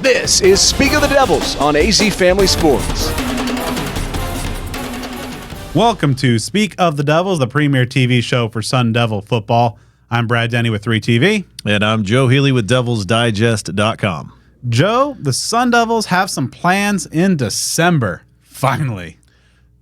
This is Speak of the Devils on AZ Family Sports. Welcome to Speak of the Devils, the premier TV show for Sun Devil football. I'm Brad Denny with 3TV. And I'm Joe Healey with DevilsDigest.com. Joe, the Sun Devils have some plans in December, finally.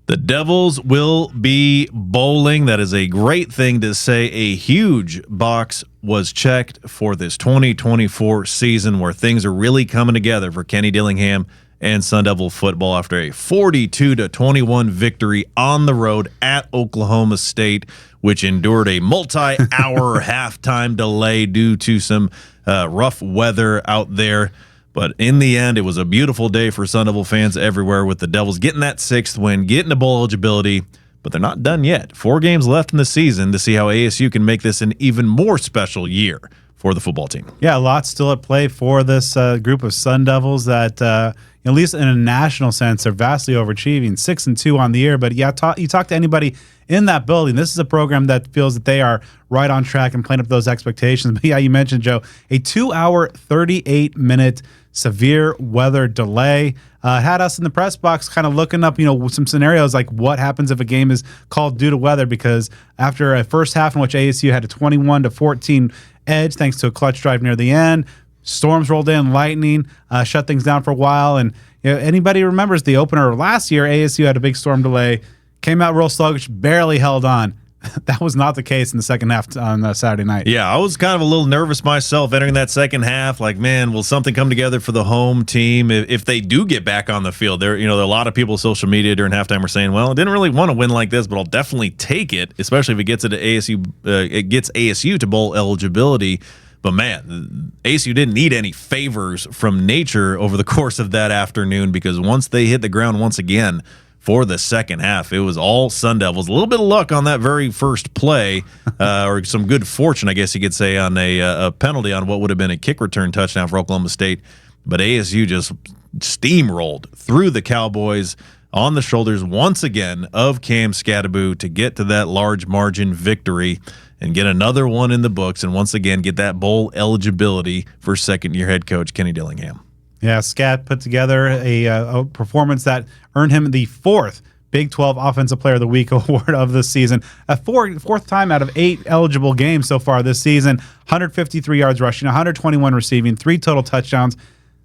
The Devils will be bowling. That is a great thing to say. A huge box was checked for this 2024 season where things are really coming together for Kenny Dillingham and Sun Devil football after a 42-21 victory on the road at Oklahoma State, which endured a multi-hour halftime delay due to some rough weather out there. But in the end, it was a beautiful day for Sun Devil fans everywhere with the Devils getting that sixth win, getting to bowl eligibility, but they're not done yet. 4 games left in the season to see how ASU can make this an even more special year for the football team. Yeah, a lot still at play for this group of Sun Devils that, at least in a national sense, are vastly overachieving. 6-2 on the year, but you talk to anybody in that building, this is a program that feels that they are right on track and playing up those expectations. But yeah, you mentioned, Joe, a 2-hour, 38-minute severe weather delay had us in the press box kind of looking up, some scenarios like what happens if a game is called due to weather, because after a first half in which ASU had a 21-14 edge thanks to a clutch drive near the end, storms rolled in, lightning shut things down for a while. And anybody remembers the opener last year, ASU had a big storm delay, came out real sluggish, barely held on. That was not the case in the second half on Saturday night. Yeah, I was kind of a little nervous myself entering that second half. Like, man, will something come together for the home team if they do get back on the field? There are a lot of people on social media during halftime were saying, well, I didn't really want to win like this, but I'll definitely take it, especially if it gets ASU to bowl eligibility. But, man, ASU didn't need any favors from nature over the course of that afternoon, because once they hit the ground once again for the second half, it was all Sun Devils. A little bit of luck on that very first play, or some good fortune, I guess you could say, on a penalty on what would have been a kick return touchdown for Oklahoma State. But ASU just steamrolled through the Cowboys on the shoulders once again of Cam Scattaboo to get to that large margin victory and get another one in the books, and once again get that bowl eligibility for second-year head coach Kenny Dillingham. Yeah, Scat put together a performance that earned him the 4th Big 12 Offensive Player of the Week award of the season. A fourth time out of 8 eligible games so far this season. 153 yards rushing, 121 receiving, 3 total touchdowns.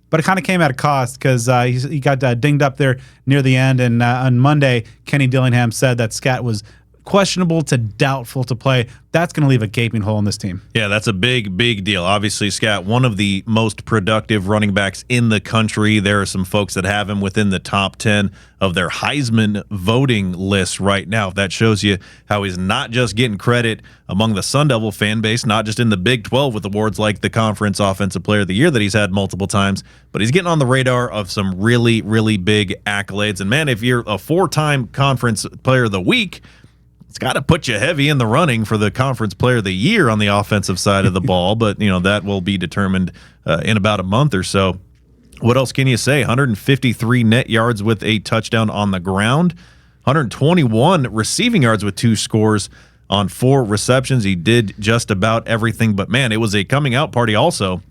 But it kind of came at a cost because he got dinged up there near the end. And on Monday, Kenny Dillingham said that Scat was questionable to doubtful to play. That's going to leave a gaping hole in this team. Yeah, that's a big deal. Obviously, Scott, one of the most productive running backs in the country. There are some folks that have him within the top 10 of their Heisman voting list right now. That shows you how he's not just getting credit among the Sun Devil fan base, not just in the Big 12 with awards like the Conference Offensive Player of the Year that he's had multiple times, but he's getting on the radar of some really big accolades. And man, if you're a 4-time Conference Player of the Week, it's got to put you heavy in the running for the Conference Player of the Year on the offensive side of the ball, but that will be determined in about a month or so. What else can you say? 153 net yards with a touchdown on the ground, 121 receiving yards with 2 scores on 4 receptions. He did just about everything, but man, it was a coming out party also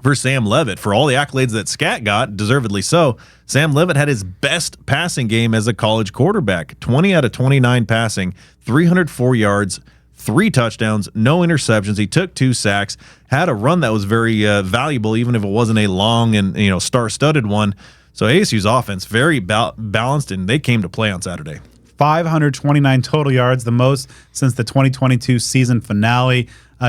for Sam Levitt. For all the accolades that Scat got, deservedly so, Sam Levitt had his best passing game as a college quarterback. 20 out of 29 passing, 304 yards, 3 touchdowns, no interceptions. He took 2 sacks, had a run that was very valuable, even if it wasn't a long and star-studded one. So ASU's offense very balanced, and they came to play on Saturday. 529 total yards, the most since the 2022 season finale.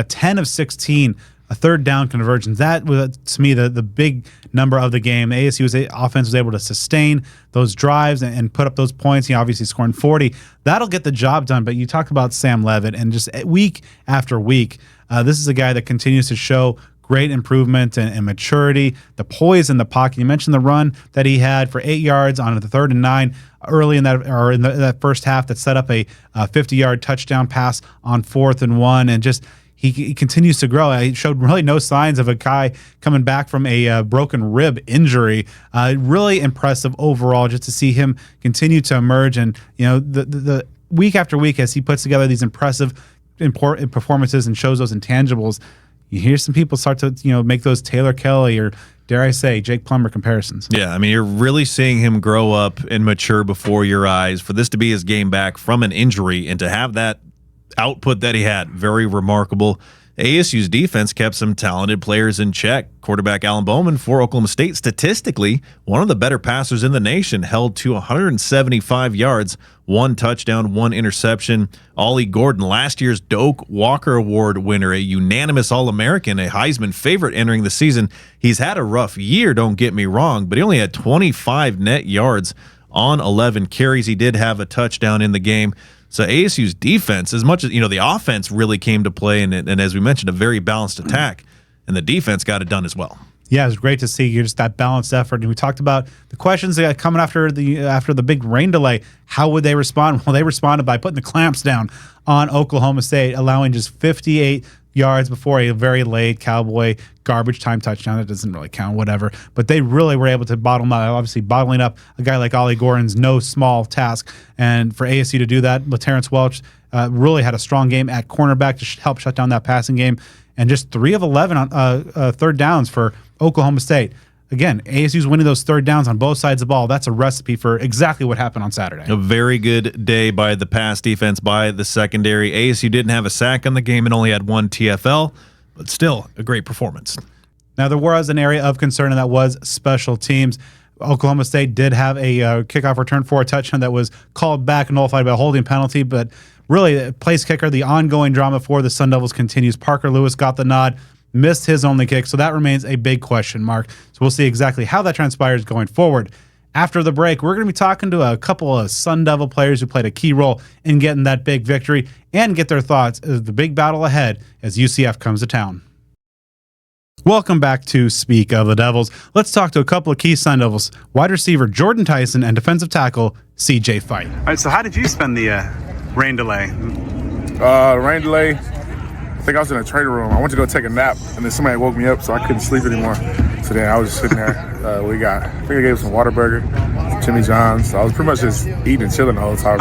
10 of 16 third down conversions. That was, to me, the big number of the game. ASU's offense was able to sustain those drives and put up those points. Obviously scoring 40. That'll get the job done. But you talk about Sam Levitt, and just week after week, this is a guy that continues to show great improvement and maturity, the poise in the pocket. You mentioned the run that he had for 8 yards on the 3rd and 9 early in that first half that set up a 50-yard touchdown pass on 4th and 1, and just he continues to grow. He showed really no signs of a guy coming back from a broken rib injury. Really impressive overall, just to see him continue to emerge. And the week after week, as he puts together these impressive, important performances and shows those intangibles, you hear some people start to make those Taylor Kelly or, dare I say, Jake Plummer comparisons. Yeah, I mean, you're really seeing him grow up and mature before your eyes. For this to be his game back from an injury and to have that output that he had, very remarkable. ASU's defense kept some talented players in check. Quarterback Alan Bowman for Oklahoma State, statistically one of the better passers in the nation, held to 175 yards, 1 touchdown, 1 interception. Ollie Gordon, last year's Doak Walker Award winner, a unanimous All-American, a Heisman favorite entering the season. He's had a rough year, don't get me wrong, but he only had 25 net yards on 11 carries. He did have a touchdown in the game. So ASU's defense, as much as the offense really came to play, and as we mentioned, a very balanced attack, and the defense got it done as well. Yeah, it was great to see just that balanced effort. And we talked about the questions that coming after the big rain delay. How would they respond? Well, they responded by putting the clamps down on Oklahoma State, allowing just 58 yards before a very late Cowboy garbage time touchdown. That doesn't really count, whatever. But they really were able to bottle up. Obviously, bottling up a guy like Ollie Gordon's no small task. And for ASU to do that, LaTerrence Welch really had a strong game at cornerback to help shut down that passing game. And just 3 of 11 on third downs for Oklahoma State. Again, ASU's winning those third downs on both sides of the ball. That's a recipe for exactly what happened on Saturday. A very good day by the pass defense, by the secondary. ASU didn't have a sack on the game and only had 1 TFL, but still a great performance. Now, there was an area of concern, and that was special teams. Oklahoma State did have a kickoff return for a touchdown that was called back and nullified by a holding penalty, but really, place kicker, the ongoing drama for the Sun Devils continues. Parker Lewis got the nod, missed his only kick, so that remains a big question mark. So we'll see exactly how that transpires going forward. After the break, we're going to be talking to a couple of Sun Devil players who played a key role in getting that big victory and get their thoughts of the big battle ahead as UCF comes to town. Welcome back to Speak of the Devils. Let's talk to a couple of key Sun Devils, wide receiver Jordyn Tyson and defensive tackle CJ Fite. All right, so how did you spend the rain delay? Rain delay, I think I was in a training room. I went to go take a nap, and then somebody woke me up, so I couldn't sleep anymore. So then I was just sitting there. I think I gave some Whataburger, Jimmy John's. So I was pretty much just eating and chilling the whole time,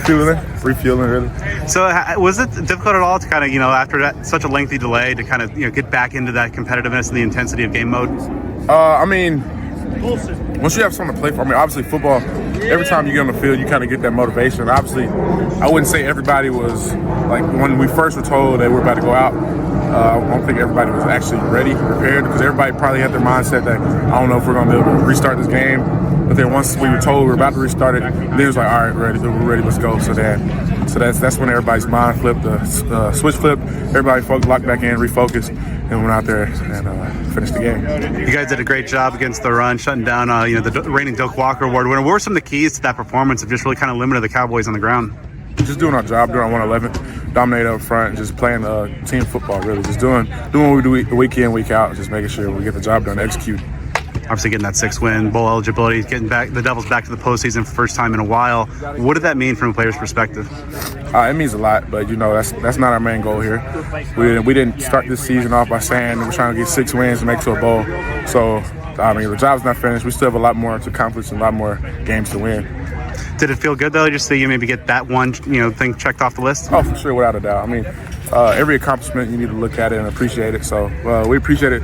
really. Refueling, really. So was it difficult at all to kind of, after such a lengthy delay, to kind of, get back into that competitiveness and the intensity of game mode? I mean, once you have something to play for, obviously football, every time you get on the field, you kind of get that motivation. Obviously, I wouldn't say everybody was, like, when we first were told that we're about to go out, I don't think everybody was actually ready, prepared, because everybody probably had their mindset that, I don't know if we're going to be able to restart this game. But then once we were told we were about to restart it, then it was like, all right, we're ready, let's go. So that's when everybody's mind flipped, the switch flipped, everybody locked back in, refocused, and went out there and finished the game. You guys did a great job against the run, shutting down the reigning Doak Walker Award winner. What were some of the keys to that performance of just really kind of limiting the Cowboys on the ground? Just doing our job, doing our 111, dominate up front, just playing team football, really. Just doing what we do week in, week out, just making sure we get the job done, execute. Obviously getting that 6-win, bowl eligibility, getting the Devils back to the postseason for the first time in a while. What did that mean from a player's perspective? It means a lot, but that's not our main goal here. We didn't start this season off by saying we're trying to get 6 wins and make it to a bowl. So, the job's not finished. We still have a lot more to accomplish and a lot more games to win. Did it feel good, though, just so you maybe get that one thing checked off the list? Oh, for sure, without a doubt. Every accomplishment, you need to look at it and appreciate it. So we appreciate it,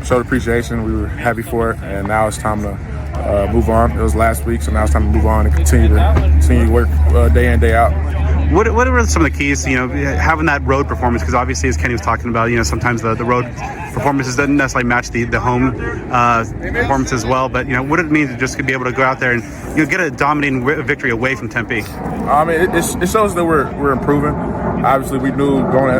showed appreciation. We were happy for it, and now it's time to move on. It was last week, so now it's time to move on and continue to work day in, day out. What were some of the keys to, having that road performance? Because obviously, as Kenny was talking about, sometimes the road performances doesn't necessarily match the home performance as well. But, what did it mean to just be able to go out there and get a dominating victory away from Tempe? It shows that we're improving. Obviously, we knew going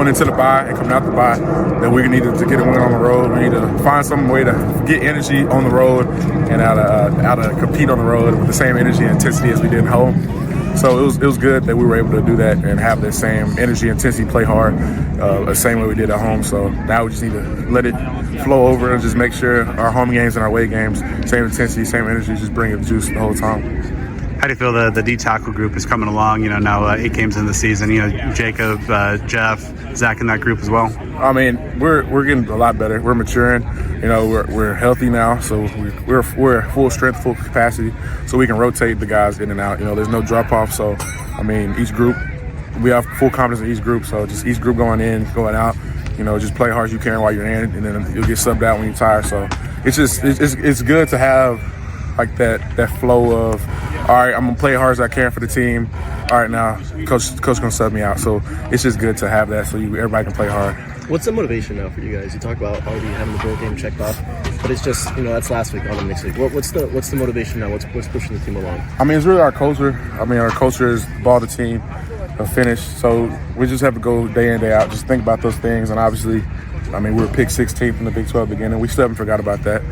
into the bye and coming out the bye that we needed to get a win on the road. We need to find some way to get energy on the road and how to compete on the road with the same energy and intensity as we did at home. So it was good that we were able to do that and have that same energy, intensity, play hard, the same way we did at home. So now we just need to let it flow over and just make sure our home games and our away games, same intensity, same energy, just bring the juice the whole time. How do you feel the D tackle group is coming along? Now 8 games in the season. Jacob, Jeff, Zach in that group as well. We're getting a lot better. We're maturing. We're healthy now, so we're full strength, full capacity, so we can rotate the guys in and out. There's no drop off. So each group we have full confidence in each group. So just each group going in, going out, just play hard as you can while you're in, and then you'll get subbed out when you're tired. So it's good to have like that flow of, all right, I'm gonna play as hard as I can for the team. All right, now coach gonna sub me out. So it's just good to have that so everybody can play hard. What's the motivation now for you guys? You talk about already having the bowl game checked off, but it's just that's last week on the next week. What's the motivation now? What's pushing the team along? I mean, it's really our culture. Our culture is ball the team, finish. So we just have to go day in, day out. Just think about those things. And obviously, we were picked 16th in the Big 12 beginning. We still haven't forgot about that.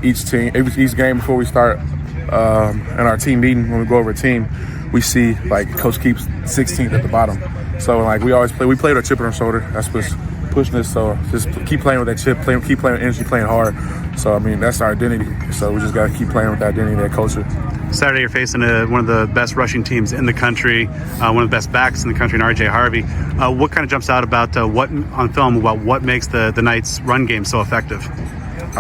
Each game before we start in our team meeting, when we go over a team, we see like coach keeps 16th at the bottom. So we always play. We play with our chip on our shoulder. That's what's pushing us. So just keep playing with that chip. Keep playing with energy, playing hard. So that's our identity. So we just got to keep playing with that identity, that culture. Saturday, you're facing one of the best rushing teams in the country, one of the best backs in the country, in RJ Harvey. What kind of jumps out about what on film about what makes the Knights' run game so effective?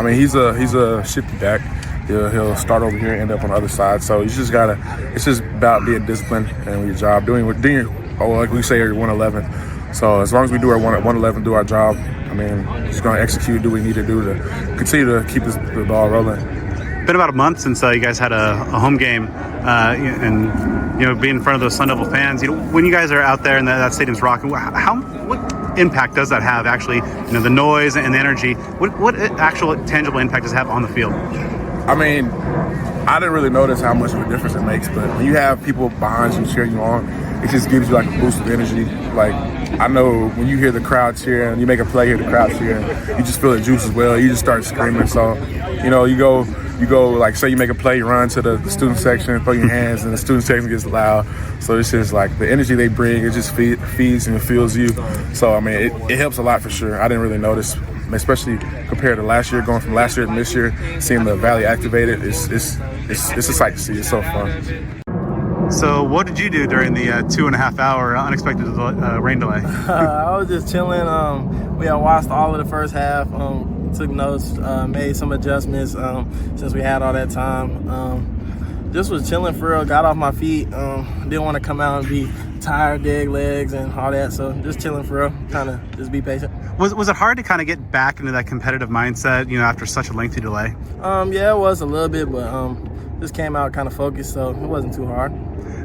He's a shifty back. He'll start over here and end up on the other side. So you just gotta. It's just about being disciplined and your job, like we say, 111. So as long as we do our 111, do our job, just gonna execute, do what we need to do to continue to keep the ball rolling. Been about a month since you guys had a home game, and being in front of those Sun Devil fans. When you guys are out there and that stadium's rocking, what impact does that have? Actually, the noise and the energy. What actual tangible impact does it have on the field? I didn't really notice how much of a difference it makes, but when you have people behind you cheering you on, it just gives you like a boost of energy. Like I know when you hear the crowd cheering, and you make a play, hear the crowd cheering, you just feel the juice as well. You just start screaming. So, you go like say you make a play, you run to the student section, throw your hands, and the student section gets loud. So it's just like the energy they bring, it just feeds and it fuels you. So it helps a lot for sure. I didn't really notice, especially compared to last year, going from last year to this year, seeing the Valley activated. It's a sight to see. It's so fun. So what did you do during the 2.5 hour unexpected rain delay? I was just chilling. We had watched all of the first half, took notes, made some adjustments since we had all that time. Just was chilling for real, got off my feet. Didn't want to come out and be tired, dead legs and all that. So just chilling for real, kind of just be patient. Was it hard to kind of get back into that competitive mindset, after such a lengthy delay? Yeah, it was a little bit, but just came out kind of focused, so it wasn't too hard.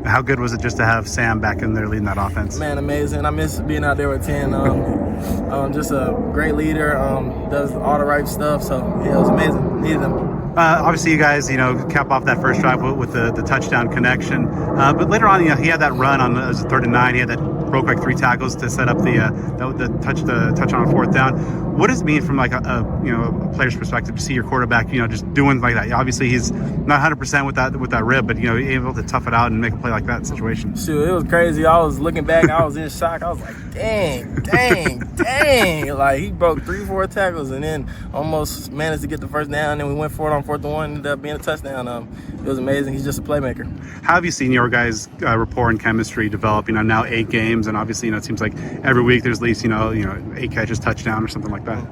How good was it just to have Sam back in there leading that offense? Man, amazing. I miss being out there with 10. Just a great leader, does all the right stuff. So, yeah, it was amazing. Needed him. Obviously, you guys, cap off that first drive with the touchdown connection. But later on, he had that run on it was 3rd and 9. He had that broke like 3 tackles to set up the touch on 4th down. What does it mean from like a player's perspective to see your quarterback, just doing like that? Obviously, he's not 100% with that rib, but able to tough it out and make a play like that situation. Shoot, it was crazy. I was looking back, I was in shock. I was like, dang. Like he broke 3-4 tackles and then almost managed to get the first down. And then we went for it on 4th and 1, ended up being a touchdown. It was amazing. He's just a playmaker. How have you seen your guys' rapport and chemistry develop? Now 8 games, and obviously it seems like every week there's at least 8 catches, touchdown, or something like that.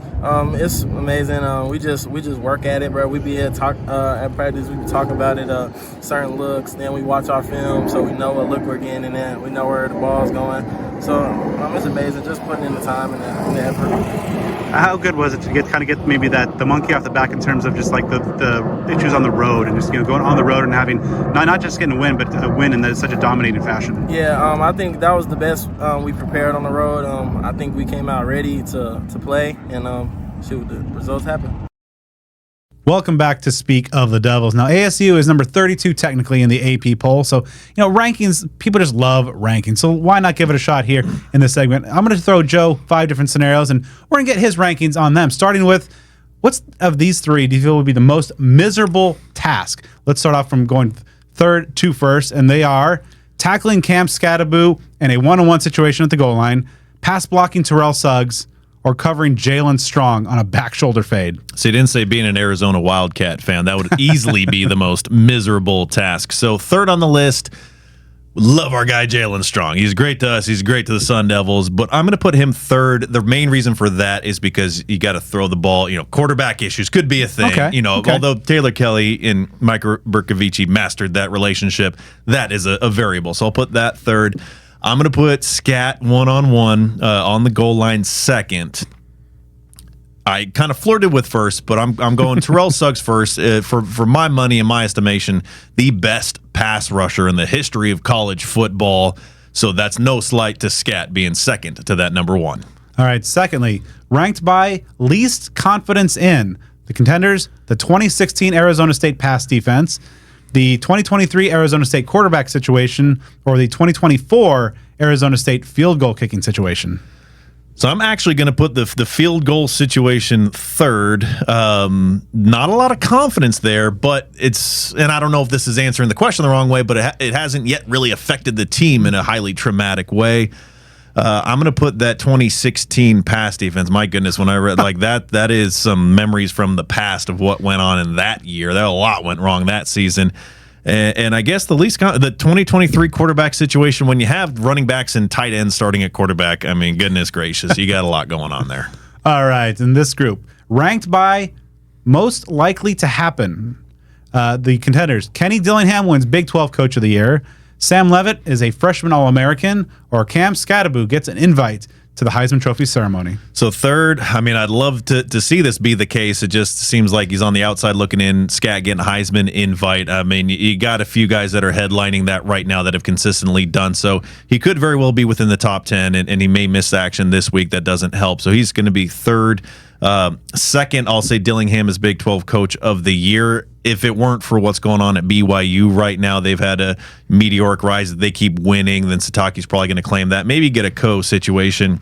It's amazing. We just work at it, bro. We be here at practice. We be talking about it, certain looks. Then we watch our film, so we know what look we're getting, and then we know where the ball's going. So it's amazing. Just putting in the time and the effort. How good was it to get maybe the monkey off the back in terms of just like the issues on the road and just going on the road and having not just getting a win, but a win in such a dominating fashion? Yeah, I think that was the best we prepared on the road. I think we came out ready to play, and the results happened. Welcome back to Speak of the Devils. Now, ASU is number 32 technically in the AP poll. So, rankings, people just love rankings. So why not give it a shot here in this segment? I'm going to throw Joe 5 different scenarios, and we're going to get his rankings on them, starting with what's of these 3 do you feel would be the most miserable task? Let's start off from going third to first, and they are tackling Cam Scattaboo in a one-on-one situation at the goal line, pass blocking Terrell Suggs, or covering Jalen Strong on a back shoulder fade. So you didn't say being an Arizona Wildcat fan. That would easily be the most miserable task. So third on the list, love our guy Jalen Strong. He's great to us. He's great to the Sun Devils. But I'm going to put him third. The main reason for that is because you got to throw the ball. Quarterback issues could be a thing. Okay. Although Taylor Kelly and Mike Bercovici mastered that relationship, that is a variable. So I'll put that third. I'm going to put Scat one-on-one on the goal line second. I kind of flirted with first, but I'm going Terrell Suggs first. For my money, in my estimation, the best pass rusher in the history of college football. So that's no slight to Scat being second to that number one. All right. Secondly, ranked by least confidence in the contenders, the 2016 Arizona State pass defense, the 2023 Arizona State quarterback situation, or the 2024 Arizona State field goal kicking situation. So I'm actually going to put the field goal situation third. Not a lot of confidence there, but and I don't know if this is answering the question the wrong way, but it hasn't yet really affected the team in a highly traumatic way. I'm going to put that 2016 pass defense. My goodness, when I read like that is some memories from the past of what went on in that year. A lot went wrong that season. And I guess the 2023 quarterback situation, when you have running backs and tight ends starting at quarterback, I mean, goodness gracious, you got a lot going on there. All right. In this group, ranked by most likely to happen, the contenders, Kenny Dillingham wins Big 12 Coach of the Year. Sam Leavitt is a freshman All-American, or Cam Scatterbo gets an invite to the Heisman Trophy ceremony. So third, I mean, I'd love to see this be the case. It just seems like he's on the outside looking in. Scat getting a Heisman invite. I mean, you got a few guys that are headlining that right now that have consistently done so. He could very well be within the top 10, and he may miss action this week. That doesn't help. So he's going to be third. Second, I'll say Dillingham is Big 12 Coach of the Year. If it weren't for what's going on at BYU right now, they've had a meteoric rise. They keep winning. Then Sataki's probably going to claim that. Maybe get a co-situation.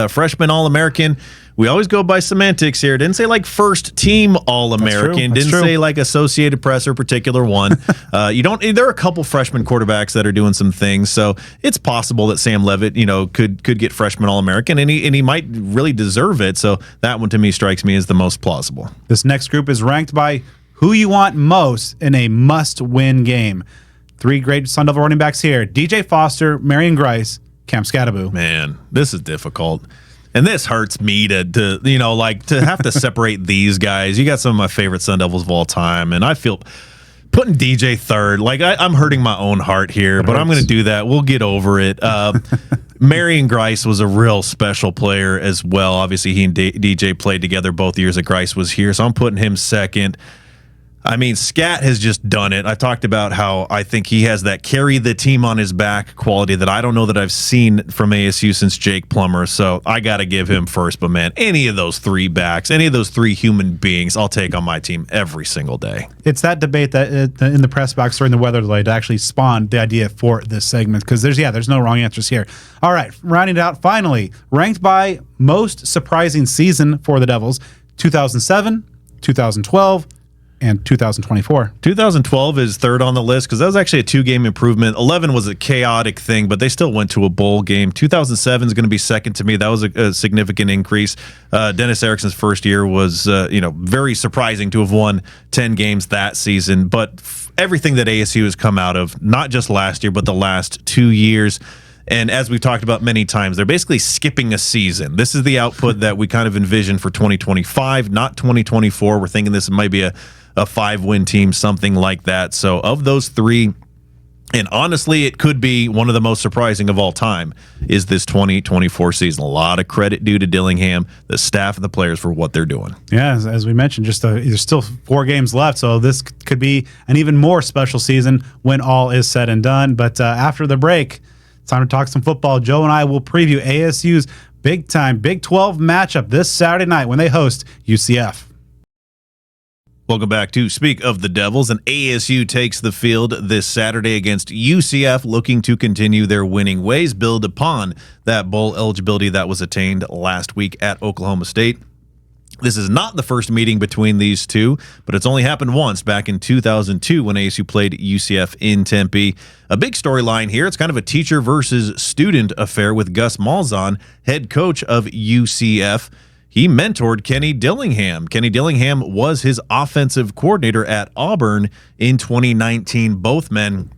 Freshman All-American. We always go by semantics here. Didn't say like first team All-American. Didn't say like Associated Press or particular one. There are a couple freshman quarterbacks that are doing some things, so it's possible that Sam Leavitt, could get freshman All-American, and he might really deserve it. So that one to me strikes me as the most plausible. This next group is ranked by who you want most in a must-win game. Three great Sun Devil running backs here: DJ Foster, Marion Grice, Cam Scatterbo. Man, this is difficult. And this hurts me to have to separate these guys. You got some of my favorite Sun Devils of all time, and I feel putting DJ third. Like I'm hurting my own heart here, but I'm going to do that. We'll get over it. Marion Grice was a real special player as well. Obviously, he and DJ played together both years that Grice was here, so I'm putting him second. I mean, Scat has just done it. I talked about how I think he has that carry the team on his back quality that I don't know that I've seen from ASU since Jake Plummer. So I got to give him first. But, man, any of those three backs, any of those three human beings, I'll take on my team every single day. It's that debate that in the press box during the weather delay that actually spawned the idea for this segment, because there's no wrong answers here. All right, rounding it out, finally, ranked by most surprising season for the Devils, 2007, 2012, and 2024. 2012 is third on the list because that was actually a two-game improvement. 11 was a chaotic thing, but they still went to a bowl game. 2007 is going to be second to me. That was a significant increase. Dennis Erickson's first year was very surprising to have won 10 games that season. But everything that ASU has come out of, not just last year, but the last 2 years. And as we've talked about many times, they're basically skipping a season. This is the output that we kind of envision for 2025, not 2024. We're thinking this might be a 5-win team, something like that. So of those three, and honestly, it could be one of the most surprising of all time, is this 2024 season. A lot of credit due to Dillingham, the staff, and the players for what they're doing. Yeah, as we mentioned, there's still 4 games left, so this could be an even more special season when all is said and done. But after the break, it's time to talk some football. Joe and I will preview ASU's big-time Big 12 matchup this Saturday night when they host UCF. Welcome back to Speak of the Devils, and ASU takes the field this Saturday against UCF, looking to continue their winning ways, build upon that bowl eligibility that was attained last week at Oklahoma State. This is not the first meeting between these two, but it's only happened once back in 2002 when ASU played UCF in Tempe. A big storyline here. It's kind of a teacher versus student affair with Gus Malzahn, head coach of UCF. He mentored Kenny Dillingham. Kenny Dillingham was his offensive coordinator at Auburn in 2019. Both men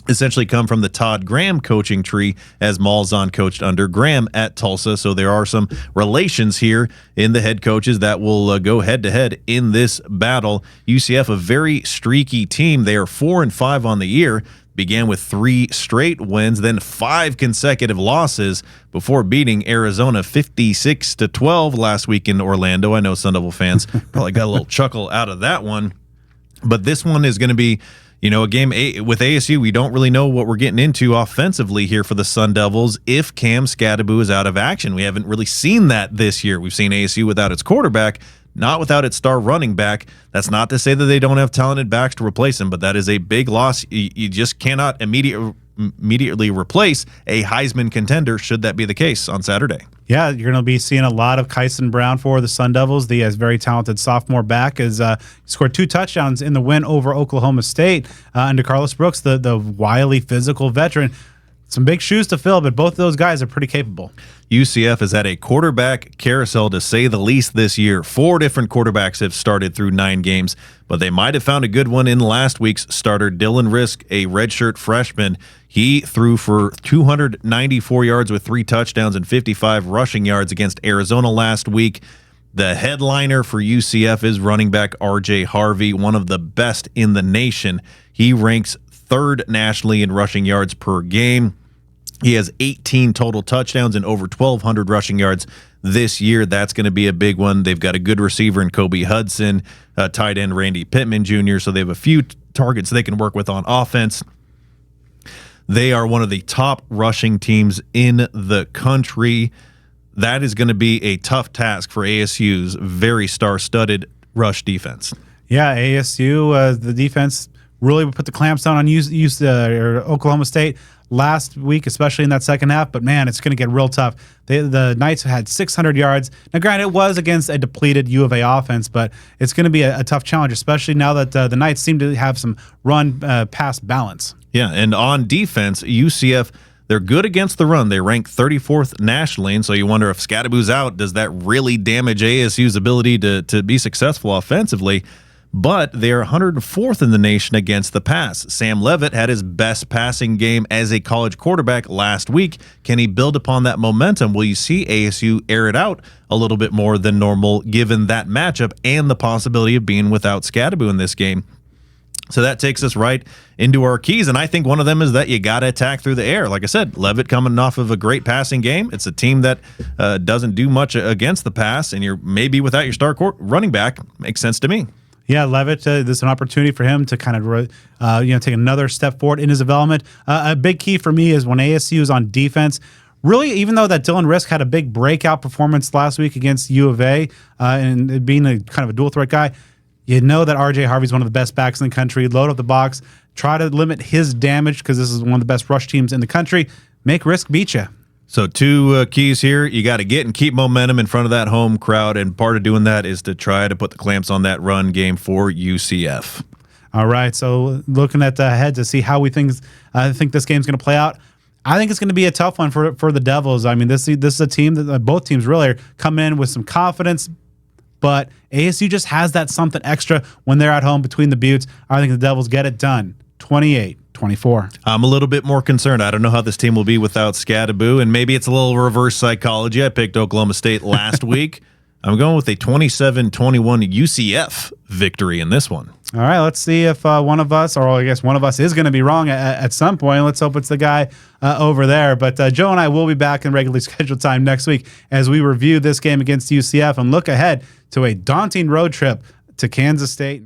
essentially come from the Todd Graham coaching tree, as Malzahn coached under Graham at Tulsa. So there are some relations here in the head coaches that will go head-to-head in this battle. UCF, a very streaky team. They are 4-5 on the year. began with 3 straight wins, then 5 consecutive losses before beating Arizona 56-12 last week in Orlando. I know Sun Devil fans probably got a little chuckle out of that one. But this one is going to be, a game with ASU. We don't really know what we're getting into offensively here for the Sun Devils if Cam Scadaboo is out of action. We haven't really seen that this year. We've seen ASU without its quarterback, not without its star running back. That's not to say that they don't have talented backs to replace him, but that is a big loss. You just cannot immediately replace a Heisman contender should that be the case on Saturday. Yeah, you're going to be seeing a lot of Tyson Brown for the Sun Devils. The very talented sophomore back has scored 2 touchdowns in the win over Oklahoma State under Carlos Brooks, the wily physical veteran. Some big shoes to fill, but both of those guys are pretty capable. UCF has had a quarterback carousel, to say the least, this year. 4 different quarterbacks have started through 9 games, but they might have found a good one in last week's starter, Dylan Risk, a redshirt freshman. He threw for 294 yards with 3 touchdowns and 55 rushing yards against Arizona last week. The headliner for UCF is running back R.J. Harvey, one of the best in the nation. He ranks 3rd nationally in rushing yards per game. He has 18 total touchdowns and over 1,200 rushing yards this year. That's going to be a big one. They've got a good receiver in Kobe Hudson, tight end Randy Pittman Jr., so they have a few targets they can work with on offense. They are one of the top rushing teams in the country. That is going to be a tough task for ASU's very star-studded rush defense. Yeah, ASU, the defense really put the clamps down on Oklahoma State last week, especially in that second half. But, man, it's going to get real tough. The Knights had 600 yards. Now, granted, it was against a depleted U of A offense, but it's going to be a tough challenge, especially now that the Knights seem to have some run-pass balance. Yeah, and on defense, UCF, they're good against the run. They rank 34th nationally, and so you wonder if Scadaboo's out, does that really damage ASU's ability to be successful offensively? But they're 104th in the nation against the pass. Sam Leavitt had his best passing game as a college quarterback last week. Can he build upon that momentum? Will you see ASU air it out a little bit more than normal given that matchup and the possibility of being without Scadaboo in this game? So that takes us right into our keys, and I think one of them is that you got to attack through the air. Like I said, Leavitt coming off of a great passing game. It's a team that doesn't do much against the pass, and you're maybe without your star running back. Makes sense to me. Yeah, Leavitt, this is an opportunity for him to kind of take another step forward in his development. A big key for me is when ASU is on defense. Really, even though that Dylan Risk had a big breakout performance last week against U of A and being a kind of a dual threat guy, you know that R.J. Harvey's one of the best backs in the country. Load up the box, try to limit his damage because this is one of the best rush teams in the country. Make Risk beat you. So 2 keys here. You got to get and keep momentum in front of that home crowd, and part of doing that is to try to put the clamps on that run game for UCF. All right, so looking at ahead to see how we think this game's going to play out. I think it's going to be a tough one for the Devils. I mean, this is a team that both teams really are coming in with some confidence, but ASU just has that something extra when they're at home between the buttes. I think the Devils get it done, 28-24. I'm a little bit more concerned. I don't know how this team will be without Scadaboo, and maybe it's a little reverse psychology. I picked Oklahoma State last week. I'm going with a 27-21 UCF victory in this one. All right, let's see if one of us, or I guess one of us, is going to be wrong at some point. Let's hope it's the guy over there. But Joe and I will be back in regularly scheduled time next week as we review this game against UCF and look ahead to a daunting road trip to Kansas State.